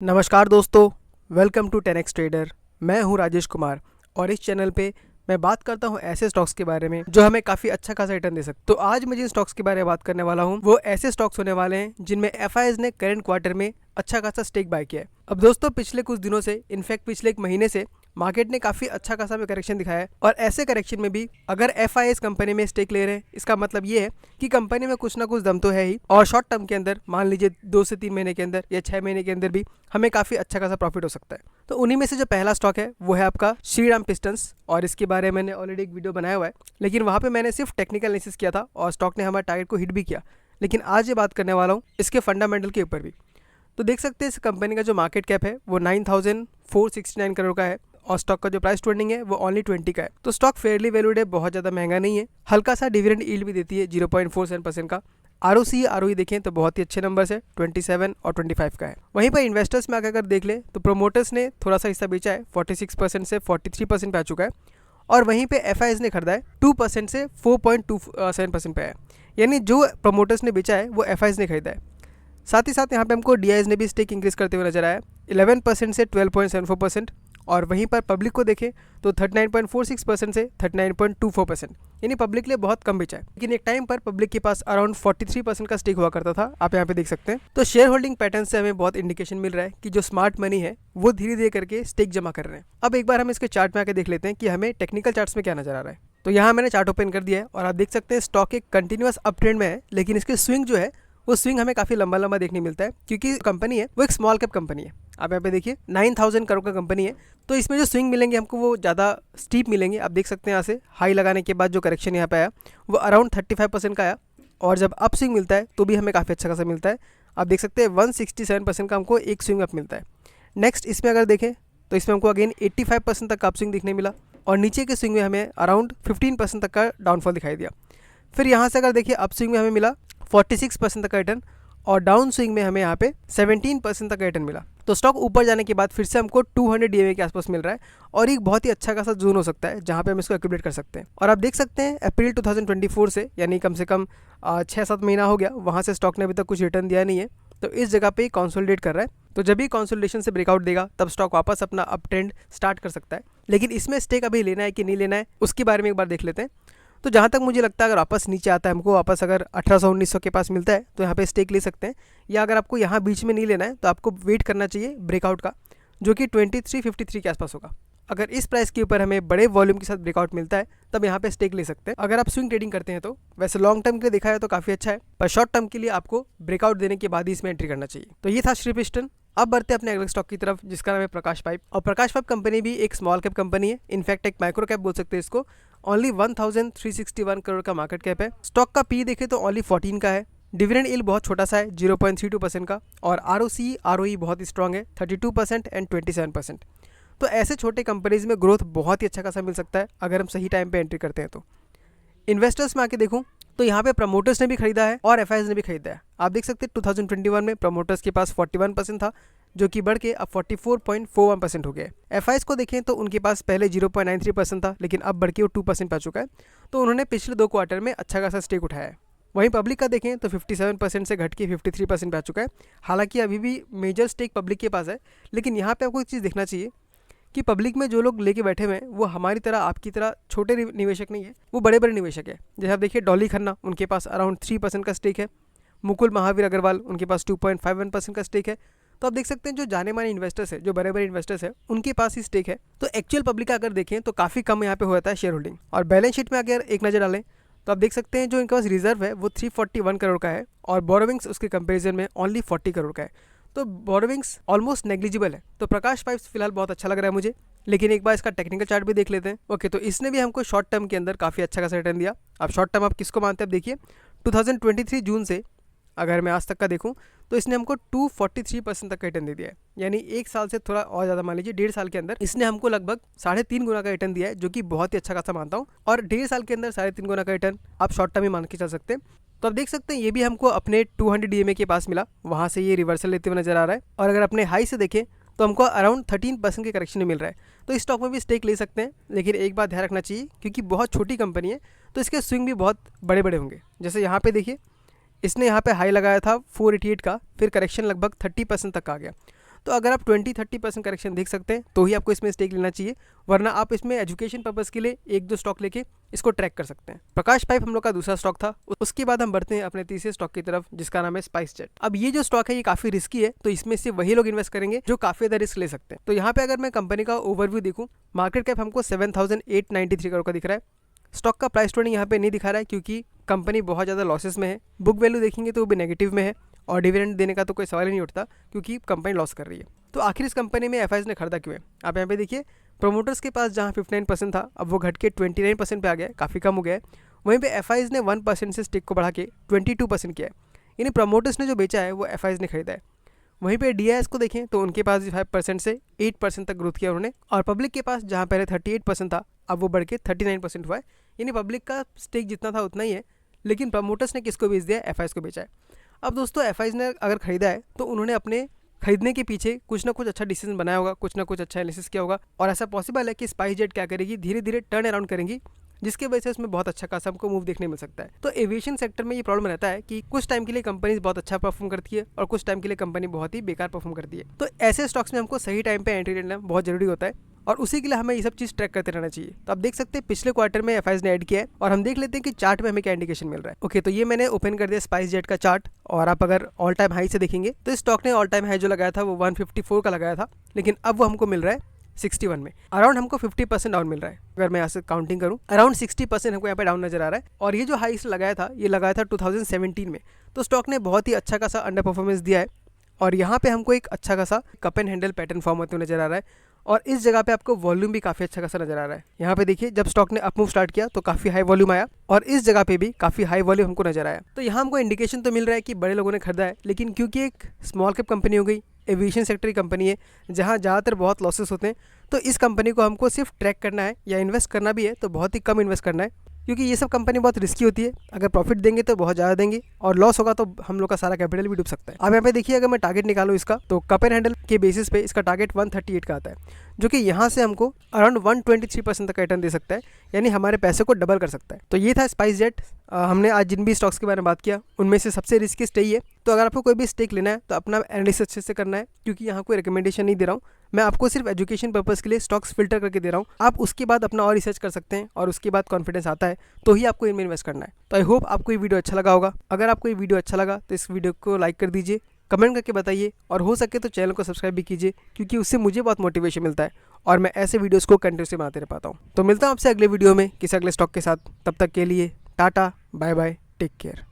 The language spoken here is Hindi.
नमस्कार दोस्तों, वेलकम टू 10x ट्रेडर। मैं हूं राजेश कुमार और इस चैनल पे मैं बात करता हूं ऐसे स्टॉक्स के बारे में जो हमें काफ़ी अच्छा खासा रिटर्न दे सकते। तो आज मैं जिन स्टॉक्स के बारे में बात करने वाला हूं वो ऐसे स्टॉक्स होने वाले हैं जिनमें एफआईआईज ने करंट क्वार्टर में अच्छा खासा स्टेक बाय किया है। अब दोस्तों पिछले कुछ दिनों से, इनफैक्ट पिछले एक महीने से मार्केट ने काफ़ी अच्छा खासा में करेक्शन दिखाया है और ऐसे करेक्शन में भी अगर एफआईआईज कंपनी में स्टेक ले रहे हैं, इसका मतलब ये है कि कंपनी में कुछ ना कुछ दम तो है ही और शॉर्ट टर्म के अंदर मान लीजिए 2 से 3 महीने के अंदर या 6 महीने के अंदर भी हमें काफ़ी अच्छा खासा प्रॉफिट हो सकता है। तो उन्हीं में से जो पहला स्टॉक है वो है आपका श्रीराम पिस्टन्स और इसके बारे में मैंने ऑलरेडी एक वीडियो बनाया हुआ है, लेकिन वहाँ पे मैंने सिर्फ टेक्निकल एनालिसिस किया था और स्टॉक ने हमारे टारगेट को हिट भी किया। लेकिन आज ये बात करने वाला हूँ इसके फंडामेंटल के ऊपर भी। तो देख सकते हैं इस कंपनी का जो मार्केट कैप है वो 9,469 करोड़ का है और स्टॉक का जो प्राइस टू अर्निंग है वो ओनली 20 का है। तो स्टॉक फेयरली वैल्यूड है, बहुत ज़्यादा महंगा नहीं है, हल्का सा डिविडेंड यील्ड भी देती है 0.47% का। आरओसी आरओई देखें तो बहुत ही अच्छे नंबर है, 27 और 25 का है। वहीं पर इन्वेस्टर्स में अगर देख ले तो प्रोमोटर्स ने थोड़ा सा हिस्सा बेचा है, 46% से 43% पे आ चुका है और वहीं पे एफआईआईज ने खरीदा है 2% से 4.27% पे है, यानी जो प्रोमोटर्स ने बेचा है वो एफआईआईज ने खरीदा है। साथ ही साथ यहाँ पे हमको डीआईएस ने भी स्टेक इंक्रीज करते हुए नजर आया, 11% से 12.74% और वहीं पर पब्लिक को देखें तो 39.46% से 39.24%, यानी पब्लिक के लिए बहुत कम बेचा है। लेकिन एक टाइम पर पब्लिक के पास अराउंड 43% का स्टेक हुआ करता था, आप यहाँ पे देख सकते हैं। तो शेयर होल्डिंग पैटर्न से हमें बहुत इंडिकेशन मिल रहा है कि जो स्मार्ट मनी है वो धीरे धीरे करके स्टेक जमा कर रहे हैं। अब एक बार हम इसके चार्ट में आके देख लेते हैं कि हमें टेक्निकल चार्ट्स में क्या नजर आ रहा है। तो यहाँ मैंने चार्ट ओपन कर दिया है और आप देख सकते हैं स्टॉक एक कंटिन्यूअस अप ट्रेंड में है, लेकिन इसके स्विंग जो है वो स्विंग हमें काफी लंबा लंबा देखने मिलता है क्योंकि कंपनी है वो एक स्मॉल कैप कंपनी है। आप यहाँ पे देखिए 9,000 करोड़ का कंपनी है, तो इसमें जो स्विंग मिलेंगे हमको वो ज़्यादा स्टीप मिलेंगे। आप देख सकते हैं यहाँ से हाई लगाने के बाद जो करेक्शन यहाँ पे आया वो अराउंड 35% का आया और जब अप स्विंग मिलता है तो भी हमें काफ़ी अच्छा खासा मिलता है। आप देख सकते हैं 167% का हमको एक स्विंग अप मिलता है। नेक्स्ट इसमें अगर देखें तो इसमें हमको अगेन 85% तक का अप स्विंग दिखने मिला और नीचे के स्विंग में हमें अराउंड 15% तक का डाउनफॉल दिखाई दिया। फिर यहाँ से अगर देखिए अप स्विंग में हमें मिला 46% तक का रिटर्न और डाउन स्विंग में हमें यहाँ पे 17% तक का रिटर्न मिला। तो स्टॉक ऊपर जाने के बाद फिर से हमको 200 डीएमए के आसपास मिल रहा है और एक बहुत ही अच्छा खासा जोन हो सकता है जहाँ पे हम इसको एक्यूमुलेट कर सकते हैं। और आप देख सकते हैं अप्रैल 2024 से, यानी कम से कम 6-7 महीना हो गया, वहाँ से स्टॉक ने अभी तक कुछ रिटर्न दिया नहीं है, तो इस जगह पे कंसोलिडेट कर रहा है। तो जब भी कंसोलिडेशन से ब्रेकआउट देगा तब स्टॉक वापस अपना अप ट्रेंड स्टार्ट कर सकता है। लेकिन इसमें स्टेक अभी लेना है कि नहीं लेना है उसके बारे में एक बार देख लेते हैं। तो जहाँ तक मुझे लगता है अगर वापस नीचे आता है, हमको वापस अगर 1800-1900 के पास मिलता है तो यहाँ पे स्टेक ले सकते हैं, या अगर आपको यहाँ बीच में नहीं लेना है तो आपको वेट करना चाहिए ब्रेकआउट का, जो कि 2353 के आसपास होगा। अगर इस प्राइस के ऊपर हमें बड़े वॉल्यूम के साथ ब्रेकआउट मिलता है तब यहाँ पे स्टेक ले सकते हैं अगर आप स्विंग ट्रेडिंग करते हैं। तो वैसे लॉन्ग टर्म के लिए देखा है तो काफ़ी अच्छा है, पर शॉर्ट टर्म के लिए आपको ब्रेकआउट देने के बाद ही इसमें एंट्री करना चाहिए। तो ये था श्री पिस्टन। अब बढ़ते हैं अपने अगले स्टॉक की तरफ जिसका नाम है प्रकाश पाइप। और प्रकाश पाइप कंपनी भी एक स्मॉल कैप कंपनी है, इनफैक्ट एक माइक्रो कैप बोल सकते हैं इसको। ओनली 1361 करोड़ का मार्केट कैप है। स्टॉक का पी देखे तो ओनली 14 का है। डिविडेंड यील्ड बहुत छोटा सा है, 0.32% का, और आरओसी आरओई बहुत ही स्ट्रॉन्ग है, 32% एंड 27%। तो ऐसे छोटे कंपनीज में ग्रोथ बहुत ही अच्छा खासा मिल सकता है अगर हम सही टाइम पे एंट्री करते हैं। तो इन्वेस्टर्स में आके देखूं तो यहाँ पे प्रमोटर्स ने भी खरीदा है और एफआईआईज ने भी खरीदा है। आप देख सकते हैं 2021 में प्रमोटर्स के पास 41% था जो कि बढ़ के अब 44.41% हो गया। एफआईआईज को देखें तो उनके पास पहले 0.93% था, लेकिन अब बढ़ के वो 2% आ चुका है। तो उन्होंने पिछले 2 क्वार्टर में अच्छा खासा स्टेक उठाया है। वहीं पब्लिक का देखें तो 57% से घट के 53% पे आ चुका है। हालांकि अभी भी मेजर स्टेक पब्लिक के पास है, लेकिन यहाँ पे आपको एक चीज़ देखना चाहिए कि पब्लिक में जो लोग लेके बैठे हुए हैं वो हमारी तरह आपकी तरह छोटे निवेशक नहीं है, वो बड़े बड़े निवेशक है। जैसे आप देखिए डॉली खन्ना, उनके पास अराउंड 3% का स्टेक है। मुकुल महावीर अग्रवाल, उनके पास 2.51% का स्टेक है। तो आप देख सकते हैं जो जाने माने इन्वेस्टर्स है, जो बड़े बड़े इन्वेस्टर्स है, उनके पास ही स्टेक है। तो एक्चुअल पब्लिक का अगर देखें तो काफ़ी कम यहाँ पे हो जाता है शेयर होल्डिंग। और बैलेंस शीट में अगर एक नज़र डालें तो आप देख सकते हैं जो इनके पास रिजर्व है वो 341 करोड़ का है और बोरोविंग्स उसके कंपेरिजन में ओनली 40 करोड़ का है। तो बोरोविंग्स ऑलमोस्ट नेग्लिजिबल है। तो प्रकाश पाइप्स फिलहाल बहुत अच्छा लग रहा है मुझे, लेकिन एक बार इसका टेक्निकल चार्ट भी देख लेते हैं। ओके, तो इसने भी हमको शॉर्ट टर्म के अंदर काफ़ी अच्छा खासा रिटर्न दिया। अब शॉर्ट टर्म आप किसको मानते हैं, अब देखिए 2023 जून से अगर मैं आज तक का देखूं तो इसने हमको 243% तक का रिटर्न दे दिया है, यानी एक साल से थोड़ा और ज़्यादा मान लीजिए 1.5 साल के अंदर इसने हमको लगभग 3.5 गुना का रिटर्न दिया है, जो कि बहुत ही अच्छा खासा मानता हूँ। और 1.5 साल के अंदर 3.5 गुना का रिटर्न आप शॉर्ट टर्म ही मान के चल सकते हैं। तो आप देख सकते हैं ये भी हमको अपने 200 डीएमए के पास मिला, वहाँ से ये रिवर्सल लेते हुए नजर आ रहा है। और अगर अपने हाई से देखें तो हमको अराउंड 13% के करेक्शन में मिल रहा है। तो इस स्टॉक में भी स्टेक ले सकते हैं, लेकिन एक बात ध्यान रखना चाहिए क्योंकि बहुत छोटी कंपनी है तो इसके स्विंग भी बहुत बड़े बड़े होंगे। जैसे यहाँ पे देखिए इसने यहाँ पे हाई लगाया था 488 का, फिर करेक्शन लगभग 30% तक आ गया। तो अगर आप 20-30% करेक्शन देख सकते हैं तो ही आपको इसमें स्टेक लेना चाहिए, वरना आप इसमें एजुकेशन पर्पज़ के लिए 1-2 स्टॉक लेके इसको ट्रैक कर सकते हैं। प्रकाश पाइप हम लोग का दूसरा स्टॉक था। उसके बाद हम बढ़ते हैं अपने तीसरे स्टॉक की तरफ, जिसका नाम है स्पाइसजेट। अब ये जो स्टॉक है ये काफ़ी रिस्की है, तो इसमें से वही लोग इन्वेस्ट करेंगे जो काफ़ी ज़्यादा रिस्क ले सकते हैं। तो यहाँ पे अगर मैं कंपनी का ओवरव्यू देखूँ, मार्केट कैप हमको 7,893 करोड़ का दिख रहा है। स्टॉक का प्राइस ट्रेंडिंग यहाँ पे नहीं दिखा रहा है क्योंकि कंपनी बहुत ज़्यादा लॉसेस में है। बुक वैल्यू देखेंगे तो वो भी नेगेटिव में है और डिविडेंड देने का तो कोई सवाल ही नहीं उठता क्योंकि कंपनी लॉस कर रही है। तो आखिर इस कंपनी में एफआईज ने खरीदा क्यों है? आप यहाँ पे देखिए, प्रोमोटर्स के पास जहाँ 59% था, अब वो घट के 29% पे आ गया है, काफ़ी कम हो गया है। वहीं पे एफआईज ने 1% से स्टेक को बढ़ा के 22% किया है, यानी प्रोमोटर्स ने जो बेचा है वो एफआईज ने खरीदा है। वहीं पे डीआईएस को देखें तो उनके पास भी 5% से 8% तक ग्रोथ किया उन्होंने, और पब्लिक के पास जहाँ पहले 38% था अब वो बढ़ के 39% हुआ है, यानी पब्लिक का स्टेक जितना था उतना ही है, लेकिन प्रमोटर्स ने किसको बेच दिया? एफआईज को बेचा है। अब दोस्तों एफआईज ने अगर खरीदा है तो उन्होंने अपने खरीदने के पीछे कुछ ना कुछ अच्छा डिसीजन बनाया होगा, कुछ ना कुछ अच्छा एनालिसिस किया होगा, और ऐसा पॉसिबल है कि स्पाइसजेट क्या करेगी, धीरे धीरे टर्न अराउंड करेंगी, जिसके वजह से उसमें बहुत अच्छा खासा हमको मूव देखने मिल सकता है। तो एविएशन सेक्टर में ये प्रॉब्लम रहता है कि कुछ टाइम के लिए कंपनीज बहुत अच्छा परफॉर्म करती है और कुछ टाइम के लिए कंपनी बहुत ही बेकार परफॉर्म करती है। तो ऐसे स्टॉक्स में हमको सही टाइम पे एंट्री लेना बहुत जरूरी होता है, और उसी के लिए हमें ये सब चीज़ ट्रैक करते रहना चाहिए। तो आप देख सकते हैं पिछले क्वार्टर में एफआईज ने ऐड किया है, और हम देख लेते हैं कि चार्ट में हमें क्या इंडिकेशन मिल रहा है। ओके, तो ये मैंने ओपन कर दिया स्पाइसजेट का चार्ट, और आप अगर ऑल टाइम हाई से देखेंगे तो इस स्टॉक ने ऑल टाइम हाई जो लगाया था वो 154 का लगाया था, लेकिन अब वो हमको मिल रहा है 61 में। अराउंड हमको 50% डाउन मिल रहा है। अगर मैं यहाँ से काउंटिंग करूँ, अराउंड 60% हमको यहाँ पे डाउन नजर आ रहा है। और ये जो हाई लगाया था ये लगाया था 2017 में, तो स्टॉक ने बहुत ही अच्छा खासा अंडर परफॉर्मेंस दिया है, और यहाँ पे हमको एक अच्छा खासा cup and handle pattern form होते हुए नजर आ रहा है, और इस जगह पे आपको वॉल्यूम भी काफ़ी अच्छा खासा नजर आ रहा है। यहाँ पे देखिए, जब स्टॉक ने अपमूव स्टार्ट किया तो काफ़ी हाई वॉल्यूम आया, और इस जगह पे भी काफ़ी हाई वॉल्यूम हमको नजर आया। तो यहाँ हमको इंडिकेशन तो मिल रहा है कि बड़े लोगों ने खरीदा है, लेकिन क्योंकि एक स्मॉल कैप कंपनी हो गई, एविएशन सेक्टर की कंपनी है जहाँ ज़्यादातर बहुत लॉसेस होते हैं, तो इस कंपनी को हमको सिर्फ ट्रैक करना है, या इन्वेस्ट करना भी है तो बहुत ही कम इन्वेस्ट करना है, क्योंकि ये सब कंपनी बहुत रिस्की होती है। अगर प्रॉफिट देंगे तो बहुत ज़्यादा देंगे, और लॉस होगा तो हम लोग का सारा कैपिटल भी डूब सकता है। अब यहाँ पे देखिए, अगर मैं टारगेट निकालूँ इसका, तो कप एंड हैंडल के बेसिस पे इसका टारगेट 138 का आता है, जो कि यहाँ से हमको अराउंड 123% तक रिटर्न दे सकता है, यानी हमारे पैसे को डबल कर सकता है। तो ये था स्पाइसजेट। हमने आज जिन भी स्टॉक्स के बारे में बात किया उनमें से सबसे रिस्कीस्ट यही है। तो अगर आपको कोई भी स्टेक लेना है तो अपना एनालिसिस अच्छे से करना है, क्योंकि यहाँ कोई रिकमेंडेशन नहीं दे रहा हूँ, मैं आपको सिर्फ एजुकेशन पर्पज़ के लिए स्टॉक्स फिल्टर करके दे रहा हूँ। आप उसके बाद अपना और रिसर्च कर सकते हैं, और उसके बाद कॉन्फिडेंस आता है तो ही आपको इनमें इन्वेस्ट करना है। तो आई होप आपको ये वीडियो अच्छा लगा होगा। अगर आपको ये वीडियो अच्छा लगा तो इस वीडियो को लाइक कर दीजिए, कमेंट करके बताइए, और हो सके तो चैनल को सब्सक्राइब भी कीजिए, क्योंकि उससे मुझे बहुत मोटिवेशन मिलता है और मैं ऐसे वीडियोस को कंटिन्यूसली बनाते रह पाता हूँ। तो मिलता हूँ आपसे अगले वीडियो में किसी अगले स्टॉक के साथ। तब तक के लिए tata, bye bye, take care.